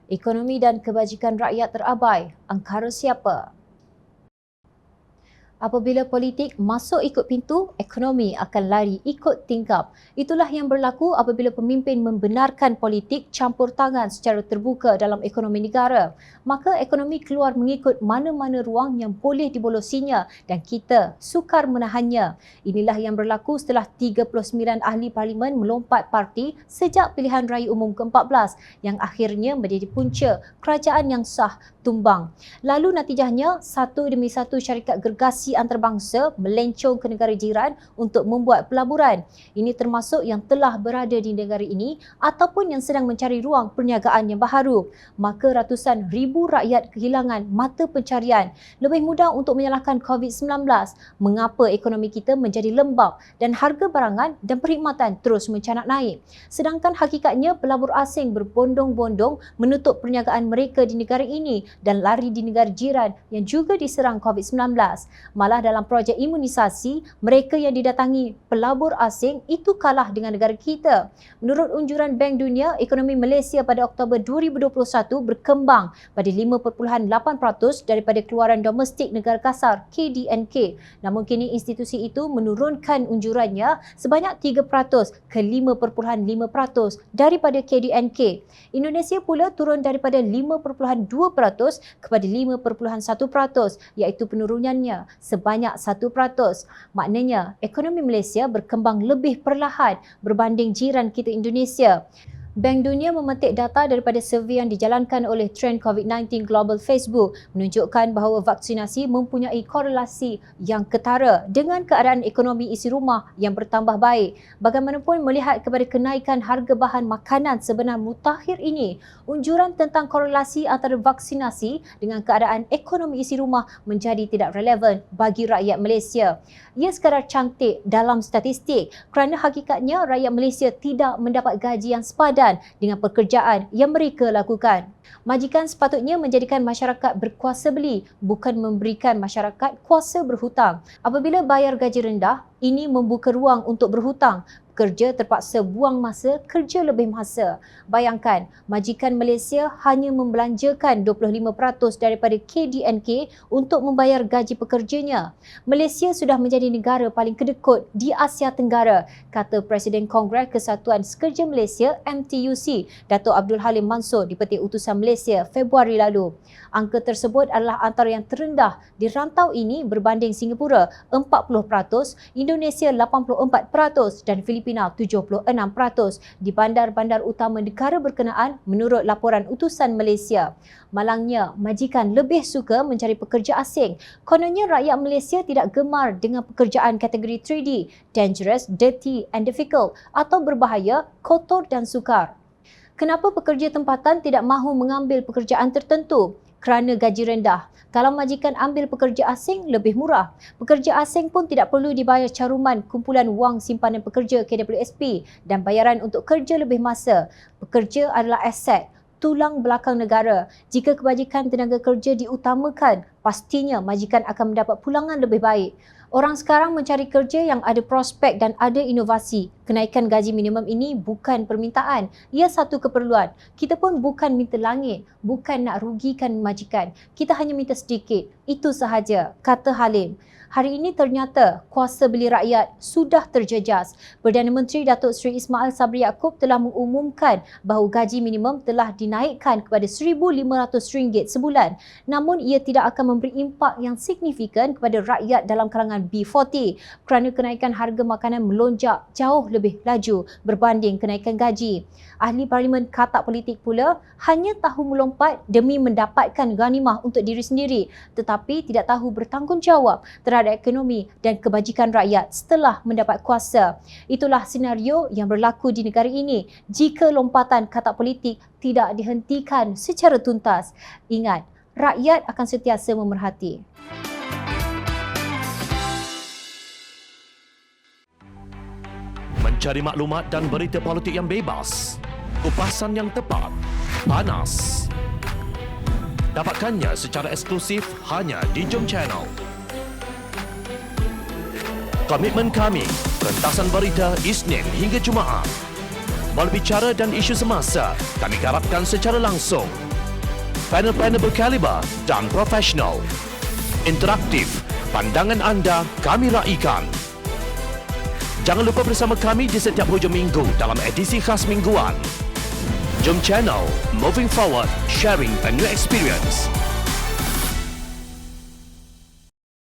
Ekonomi dan kebajikan rakyat terabai. Angkara siapa? Apabila politik masuk ikut pintu, ekonomi akan lari ikut tingkap. Itulah yang berlaku apabila pemimpin membenarkan politik campur tangan secara terbuka dalam ekonomi negara. Maka ekonomi keluar mengikut mana-mana ruang yang boleh dibolosinya dan kita sukar menahannya. Inilah yang berlaku setelah 39 ahli parlimen melompat parti sejak pilihan raya umum ke-14 yang akhirnya menjadi punca kerajaan yang sah tumbang. Lalu natijahnya, satu demi satu syarikat gergasi antarabangsa melencong ke negara jiran untuk membuat pelaburan. Ini termasuk yang telah berada di negara ini ataupun yang sedang mencari ruang perniagaan yang baharu. Maka ratusan ribu rakyat kehilangan mata pencarian. Lebih mudah untuk menyalahkan COVID-19. Mengapa ekonomi kita menjadi lembab dan harga barangan dan perkhidmatan terus mencanak naik. Sedangkan hakikatnya pelabur asing berbondong-bondong menutup perniagaan mereka di negara ini dan lari di negara jiran yang juga diserang COVID-19. Malah dalam projek imunisasi, mereka yang didatangi pelabur asing itu kalah dengan negara kita. Menurut unjuran Bank Dunia, ekonomi Malaysia pada Oktober 2021 berkembang pada 5.8% daripada keluaran domestik negara kasar KDNK. Namun kini institusi itu menurunkan unjurannya sebanyak 3% ke 5.5% daripada KDNK. Indonesia pula turun daripada 5.2% kepada 5.1%, iaitu penurunannya sebanyak 1%. Maknanya ekonomi Malaysia berkembang lebih perlahan berbanding jiran kita Indonesia. Bank Dunia memetik data daripada survei yang dijalankan oleh Trend COVID-19 Global Facebook menunjukkan bahawa vaksinasi mempunyai korelasi yang ketara dengan keadaan ekonomi isi rumah yang bertambah baik. Bagaimanapun melihat kepada kenaikan harga bahan makanan sebenar mutakhir ini, unjuran tentang korelasi antara vaksinasi dengan keadaan ekonomi isi rumah menjadi tidak relevan bagi rakyat Malaysia. Ia sekadar cantik dalam statistik kerana hakikatnya rakyat Malaysia tidak mendapat gaji yang sepadan dengan pekerjaan yang mereka lakukan. Majikan sepatutnya menjadikan masyarakat berkuasa beli, bukan memberikan masyarakat kuasa berhutang. Apabila bayar gaji rendah, ini membuka ruang untuk berhutang. Pekerja terpaksa buang masa kerja lebih masa. Bayangkan, majikan Malaysia hanya membelanjakan 25% daripada KDNK untuk membayar gaji pekerjanya. Malaysia sudah menjadi negara paling kedekut di Asia Tenggara, kata Presiden Kongres Kesatuan Sekerja Malaysia MTUC, Datuk Abdul Halim Mansor di Peti Utusan Malaysia Februari lalu. Angka tersebut adalah antara yang terendah di rantau ini berbanding Singapura 40%, Indonesia 84% dan Filipina 76% di bandar-bandar utama negara berkenaan menurut laporan utusan Malaysia. Malangnya, majikan lebih suka mencari pekerja asing. Kononnya rakyat Malaysia tidak gemar dengan pekerjaan kategori 3D, dangerous, dirty and difficult atau berbahaya, kotor dan sukar. Kenapa pekerja tempatan tidak mahu mengambil pekerjaan tertentu? Kerana gaji rendah. Kalau majikan ambil pekerja asing, lebih murah. Pekerja asing pun tidak perlu dibayar caruman kumpulan wang simpanan pekerja KWSP dan bayaran untuk kerja lebih masa. Pekerja adalah aset, tulang belakang negara. Jika kebajikan tenaga kerja diutamakan, pastinya majikan akan mendapat pulangan lebih baik. Orang sekarang mencari kerja yang ada prospek dan ada inovasi. Kenaikan gaji minimum ini bukan permintaan, ia satu keperluan. Kita pun bukan minta langit, bukan nak rugikan majikan. Kita hanya minta sedikit, itu sahaja, kata Halim. Hari ini ternyata kuasa beli rakyat sudah terjejas. Perdana Menteri Datuk Seri Ismail Sabri Yaakob telah mengumumkan bahawa gaji minimum telah dinaikkan kepada RM1,500 sebulan. Namun ia tidak akan memberi impak yang signifikan kepada rakyat dalam kalangan B40 kerana kenaikan harga makanan melonjak jauh lebih laju berbanding kenaikan gaji. Ahli Parlimen Katak Politik pula hanya tahu melompat demi mendapatkan ghanimah untuk diri sendiri tetapi tidak tahu bertanggungjawab terhadap ekonomi dan kebajikan rakyat setelah mendapat kuasa. Itulah senario yang berlaku di negara ini jika lompatan katak politik tidak dihentikan secara tuntas. Ingat, rakyat akan sentiasa memerhati. Mencari maklumat dan berita politik yang bebas, kupasan yang tepat, panas. Dapatkannya secara eksklusif hanya di Jom Channel. Komitmen kami, pentasan berita Isnin hingga Jumaat. Berbicara dan isu semasa, kami garapkan secara langsung. Panel-panel berkaliber dan profesional. Interaktif, pandangan anda kami raikan. Jangan lupa bersama kami di setiap hujung minggu dalam edisi khas mingguan. Jom channel, moving forward, sharing a new experience.